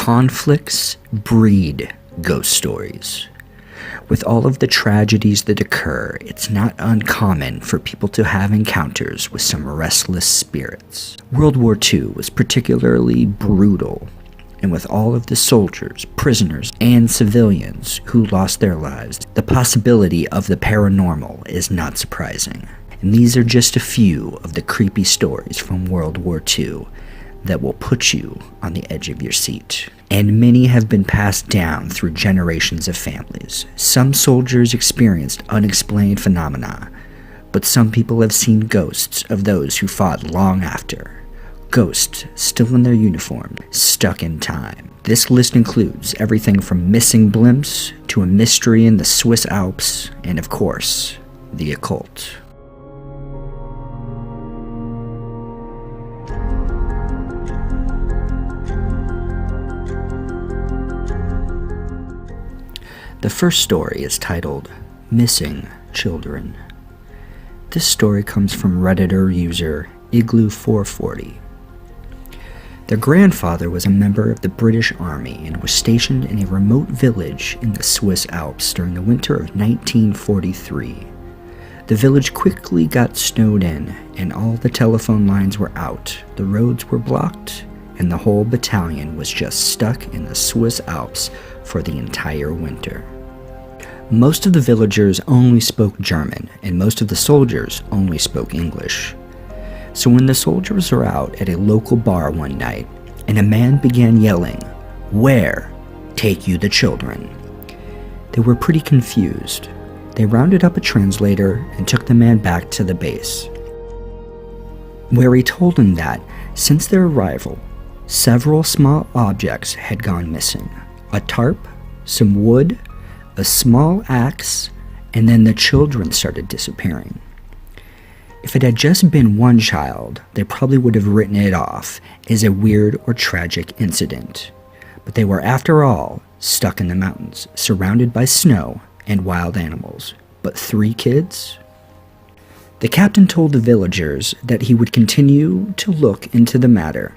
Conflicts breed ghost stories. With all of the tragedies that occur, it's not uncommon for people to have encounters with some restless spirits. World War II was particularly brutal, and with all of the soldiers, prisoners, and civilians who lost their lives, the possibility of the paranormal is not surprising. And these are just a few of the creepy stories from World War II that will put you on the edge of your seat. And many have been passed down through generations of families. Some soldiers experienced unexplained phenomena, but some people have seen ghosts of those who fought long after. Ghosts still in their uniform, stuck in time. This list includes everything from missing blimps to a mystery in the Swiss Alps, and of course, the occult. The first story is titled Missing Children. This story comes from Redditor user Igloo440. Their grandfather was a member of the British Army and was stationed in a remote village in the Swiss Alps during the winter of 1943. The village quickly got snowed in, and all the telephone lines were out, the roads were blocked, and the whole battalion was just stuck in the Swiss Alps for the entire winter. Most of the villagers only spoke German, and most of the soldiers only spoke English. So when the soldiers were out at a local bar one night, and a man began yelling, "Where? Take you the children." They were pretty confused. They rounded up a translator and took the man back to the base, where he told them that, since their arrival, several small objects had gone missing. A tarp, some wood, a small axe, and then the children started disappearing. If it had just been one child, they probably would have written it off as a weird or tragic incident. But they were, after all, stuck in the mountains, surrounded by snow and wild animals. But 3 kids? The captain told the villagers that he would continue to look into the matter.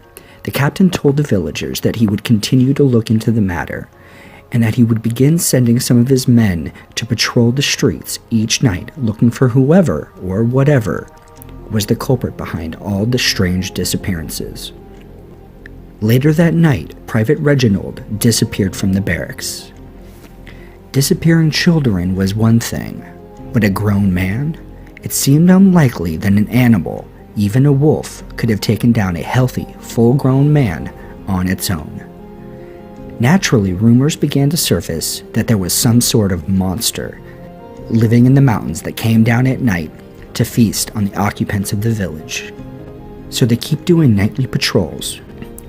And that he would begin sending some of his men to patrol the streets each night, looking for whoever or whatever was the culprit behind all the strange disappearances. Later that night, Private Reginald disappeared from the barracks. Disappearing children was one thing, but a grown man? It seemed unlikely that an animal, even a wolf, could have taken down a healthy, full-grown man on its own. Naturally, rumors began to surface that there was some sort of monster living in the mountains that came down at night to feast on the occupants of the village. So they keep doing nightly patrols.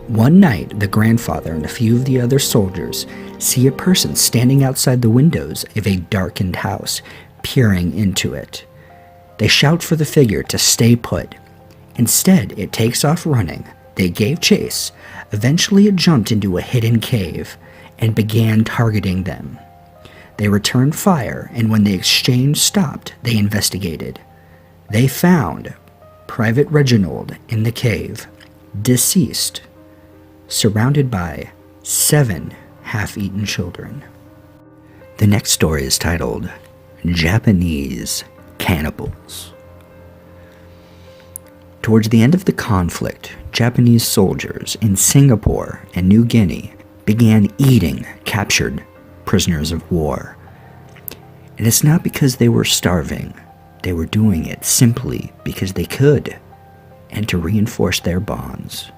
One night, the grandfather and a few of the other soldiers see a person standing outside the windows of a darkened house, peering into it. They shout for the figure to stay put. Instead, it takes off running. They gave chase. Eventually, it jumped into a hidden cave and began targeting them. They returned fire, and when the exchange stopped, they investigated. They found Private Reginald in the cave, deceased, surrounded by 7 half-eaten children. The next story is titled Japanese Cannibals. Towards the end of the conflict, Japanese soldiers in Singapore and New Guinea began eating captured prisoners of war. And it's not because they were starving. They were doing it simply because they could, and to reinforce their bonds.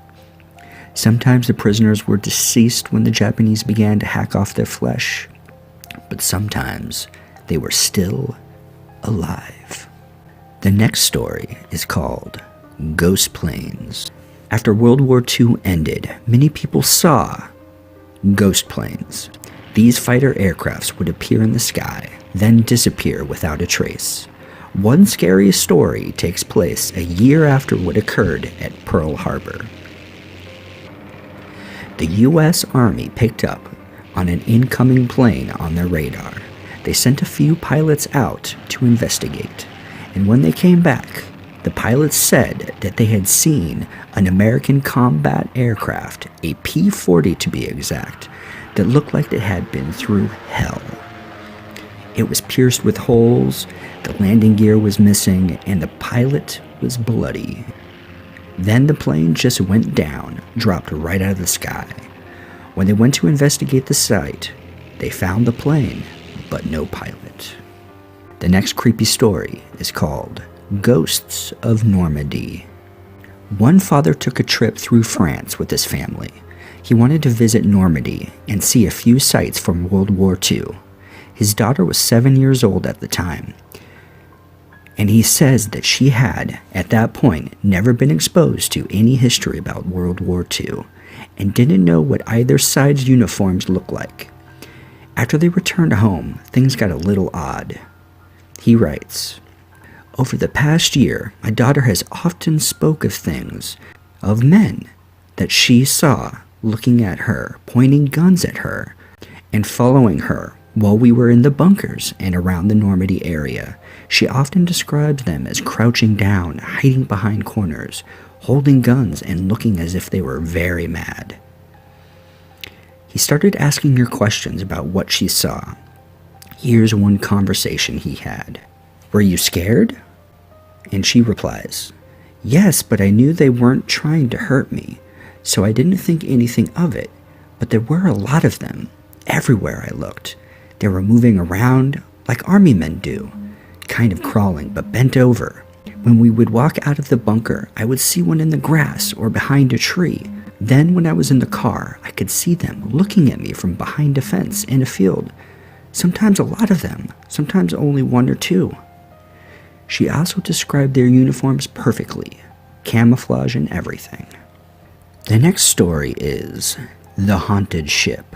Sometimes the prisoners were deceased when the Japanese began to hack off their flesh, but sometimes they were still alive. The next story is called Ghost Planes. After World War II ended, many people saw ghost planes. These fighter aircrafts would appear in the sky, then disappear without a trace. One scary story takes place a year after what occurred at Pearl Harbor. The U.S. Army picked up on an incoming plane on their radar. They sent a few pilots out to investigate, and when they came back, The pilots said that they had seen an American combat aircraft, a P-40 to be exact, that looked like it had been through hell. It was pierced with holes, the landing gear was missing, and the pilot was bloody. Then the plane just went down, dropped right out of the sky. When they went to investigate the site, they found the plane, but no pilot. The next creepy story is called Ghosts of Normandy. One father took a trip through France with his family. He wanted to visit Normandy and see a few sites from World War II. His daughter was 7 years old at the time, and he says that she had, at that point, never been exposed to any history about World War II and didn't know what either side's uniforms looked like. After they returned home, things got a little odd. He writes, "Over the past year, my daughter has often spoke of things, of men that she saw looking at her, pointing guns at her, and following her while we were in the bunkers and around the Normandy area. She often describes them as crouching down, hiding behind corners, holding guns and looking as if they were very mad." He started asking her questions about what she saw. Here's one conversation he had. "Were you scared?" And she replies, "Yes, but I knew they weren't trying to hurt me, so I didn't think anything of it, but there were a lot of them. Everywhere I looked. They were moving around like army men do, kind of crawling but bent over. When we would walk out of the bunker, I would see one in the grass or behind a tree. Then when I was in the car, I could see them looking at me from behind a fence in a field. Sometimes a lot of them, sometimes only one or two." She also described their uniforms perfectly, camouflage and everything. The next story is The Haunted Ship.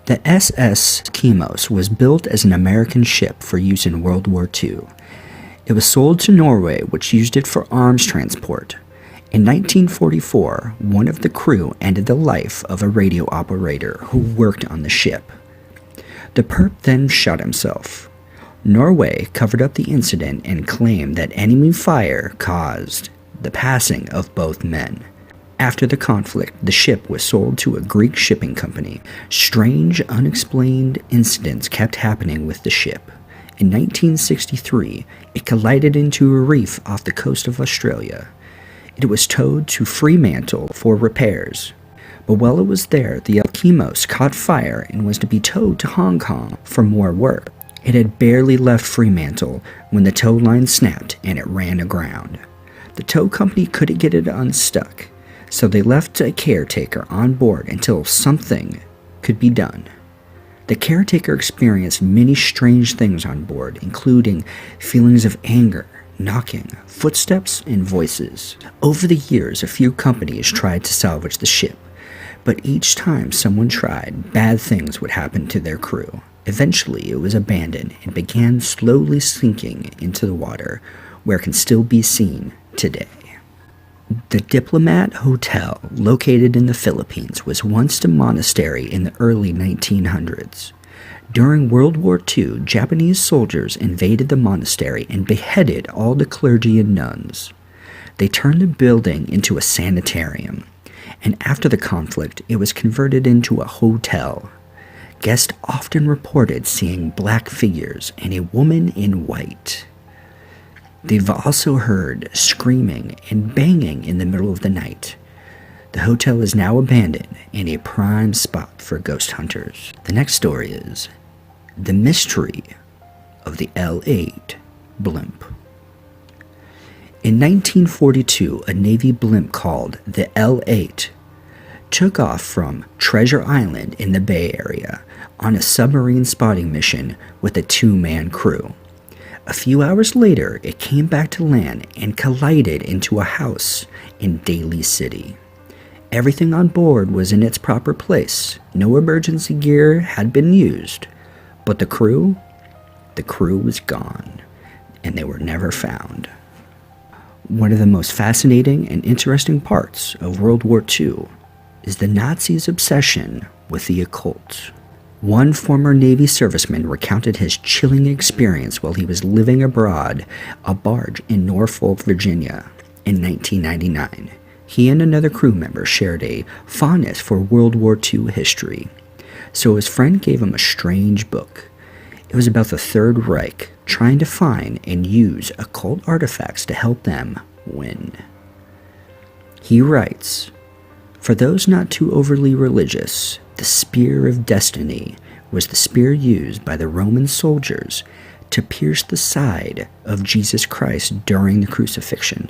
The SS Chemos was built as an American ship for use in World War II. It was sold to Norway, which used it for arms transport. In 1944, one of the crew ended the life of a radio operator who worked on the ship. The perp then shot himself. Norway covered up the incident and claimed that enemy fire caused the passing of both men. After the conflict, the ship was sold to a Greek shipping company. Strange, unexplained incidents kept happening with the ship. In 1963, it collided into a reef off the coast of Australia. It was towed to Fremantle for repairs. But while it was there, the Chemos caught fire and was to be towed to Hong Kong for more work. It had barely left Fremantle when the tow line snapped and it ran aground. The tow company couldn't get it unstuck, so they left a caretaker on board until something could be done. The caretaker experienced many strange things on board, including feelings of anger, knocking, footsteps, and voices. Over the years, a few companies tried to salvage the ship, but each time someone tried, bad things would happen to their crew. Eventually, it was abandoned and began slowly sinking into the water, where it can still be seen today. The Diplomat Hotel, located in the Philippines, was once a monastery in the early 1900s. During World War II, Japanese soldiers invaded the monastery and beheaded all the clergy and nuns. They turned the building into a sanitarium, and after the conflict, it was converted into a hotel. Guests often reported seeing black figures and a woman in white. They've also heard screaming and banging in the middle of the night. The hotel is now abandoned and a prime spot for ghost hunters. The next story is The Mystery of the L-8 Blimp. In 1942, a Navy blimp called the L-8 took off from Treasure Island in the Bay Area on a submarine spotting mission with a two-man crew. A few hours later, it came back to land and collided into a house in Daly City. Everything on board was in its proper place. No emergency gear had been used. But the crew was gone, and they were never found. One of the most fascinating and interesting parts of World War II is the Nazis' obsession with the occult. One former Navy serviceman recounted his chilling experience while he was living abroad a barge in Norfolk, Virginia in 1999. He and another crew member shared a fondness for World War II history, so his friend gave him a strange book. It was about the Third Reich trying to find and use occult artifacts to help them win. He writes, "For those not too overly religious, the spear of destiny was the spear used by the Roman soldiers to pierce the side of Jesus Christ during the crucifixion.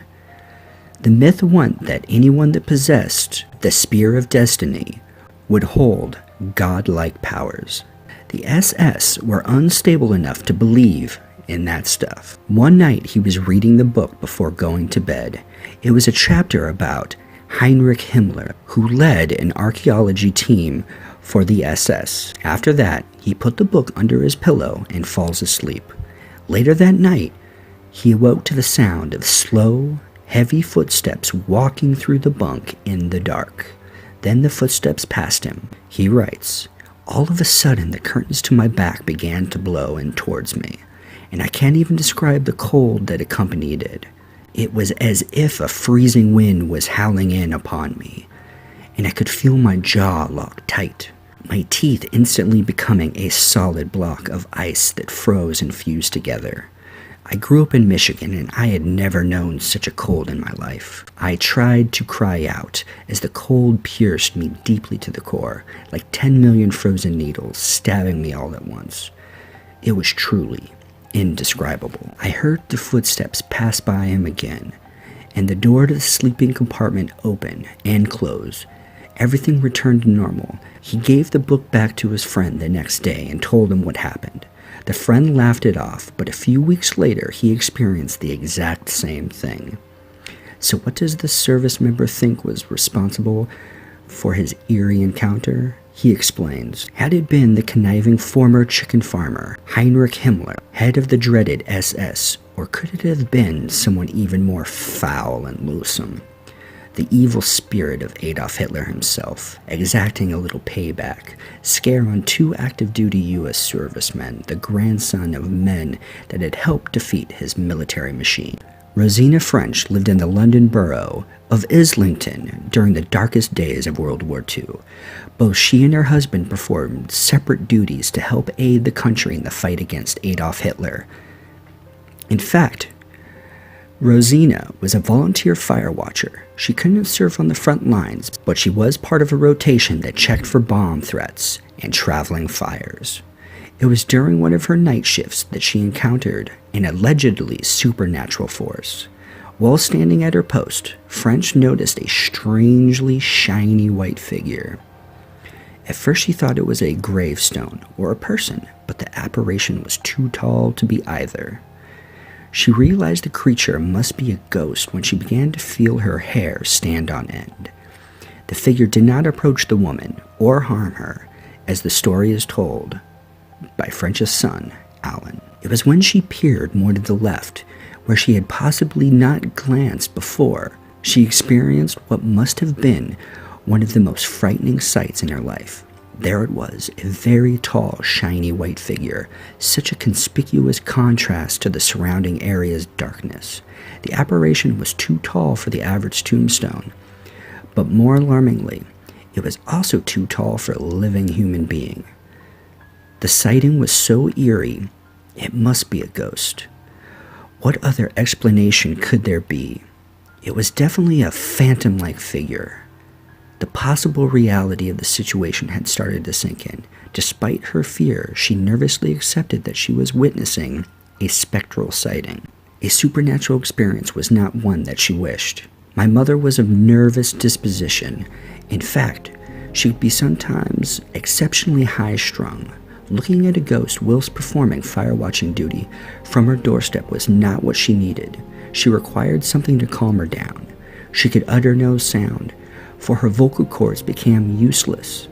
The myth went that anyone that possessed the spear of destiny would hold godlike powers. The SS were unstable enough to believe in that stuff. One night he was reading the book before going to bed. It was a chapter about Heinrich Himmler, who led an archaeology team for the SS. After that, he put the book under his pillow and falls asleep. Later that night, he awoke to the sound of slow, heavy footsteps walking through the bunk in the dark. Then the footsteps passed him." He writes, "All of a sudden, the curtains to my back began to blow in towards me, and I can't even describe the cold that accompanied it. It was as if a freezing wind was howling in upon me, and I could feel my jaw locked tight, my teeth instantly becoming a solid block of ice that froze and fused together. I grew up in Michigan, and I had never known such a cold in my life. I tried to cry out as the cold pierced me deeply to the core, like 10 million frozen needles stabbing me all at once. It was truly indescribable. I heard the footsteps pass by him again, and the door to the sleeping compartment open and close. Everything returned to normal. He gave the book back to his friend the next day and told him what happened. The friend laughed it off, but a few weeks later he experienced the exact same thing. So what does the service member think was responsible for his eerie encounter? He explains, had it been the conniving former chicken farmer, Heinrich Himmler, head of the dreaded SS, or could it have been someone even more foul and loathsome? The evil spirit of Adolf Hitler himself, exacting a little payback, scare on 2 active-duty U.S. servicemen, the grandson of men that had helped defeat his military machine. Rosina French lived in the London borough of Islington during the darkest days of World War II. Both she and her husband performed separate duties to help aid the country in the fight against Adolf Hitler. In fact, Rosina was a volunteer fire watcher. She couldn't serve on the front lines, but she was part of a rotation that checked for bomb threats and traveling fires. It was during one of her night shifts that she encountered an allegedly supernatural force. While standing at her post, French noticed a strangely shiny white figure. At first she thought it was a gravestone or a person, but the apparition was too tall to be either. She realized the creature must be a ghost when she began to feel her hair stand on end. The figure did not approach the woman or harm her, as the story is told by French's son, Alan. It was when she peered more to the left, where she had possibly not glanced before, she experienced what must have been one of the most frightening sights in her life. There it was, a very tall, shiny white figure, such a conspicuous contrast to the surrounding area's darkness. The apparition was too tall for the average tombstone, but more alarmingly, it was also too tall for a living human being. The sighting was so eerie, it must be a ghost. What other explanation could there be? It was definitely a phantom-like figure. The possible reality of the situation had started to sink in. Despite her fear, she nervously accepted that she was witnessing a spectral sighting. A supernatural experience was not one that she wished. My mother was of nervous disposition. In fact, she would be sometimes exceptionally high-strung. Looking at a ghost whilst performing fire-watching duty from her doorstep was not what she needed. She required something to calm her down. She could utter no sound, for her vocal cords became useless.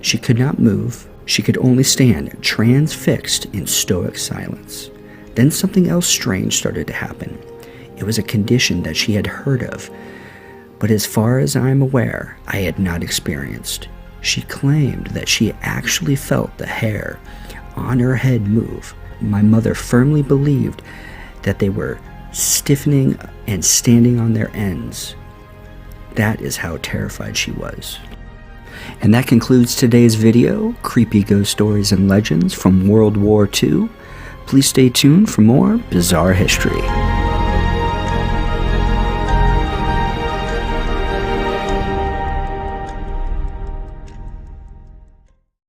She could not move. She could only stand transfixed in stoic silence. Then something else strange started to happen. It was a condition that she had heard of, but as far as I am aware, I had not experienced. She claimed that she actually felt the hair on her head move. My mother firmly believed that they were stiffening and standing on their ends. That is how terrified she was. And that concludes today's video, Creepy Ghost Stories and Legends from World War II. Please stay tuned for more bizarre history.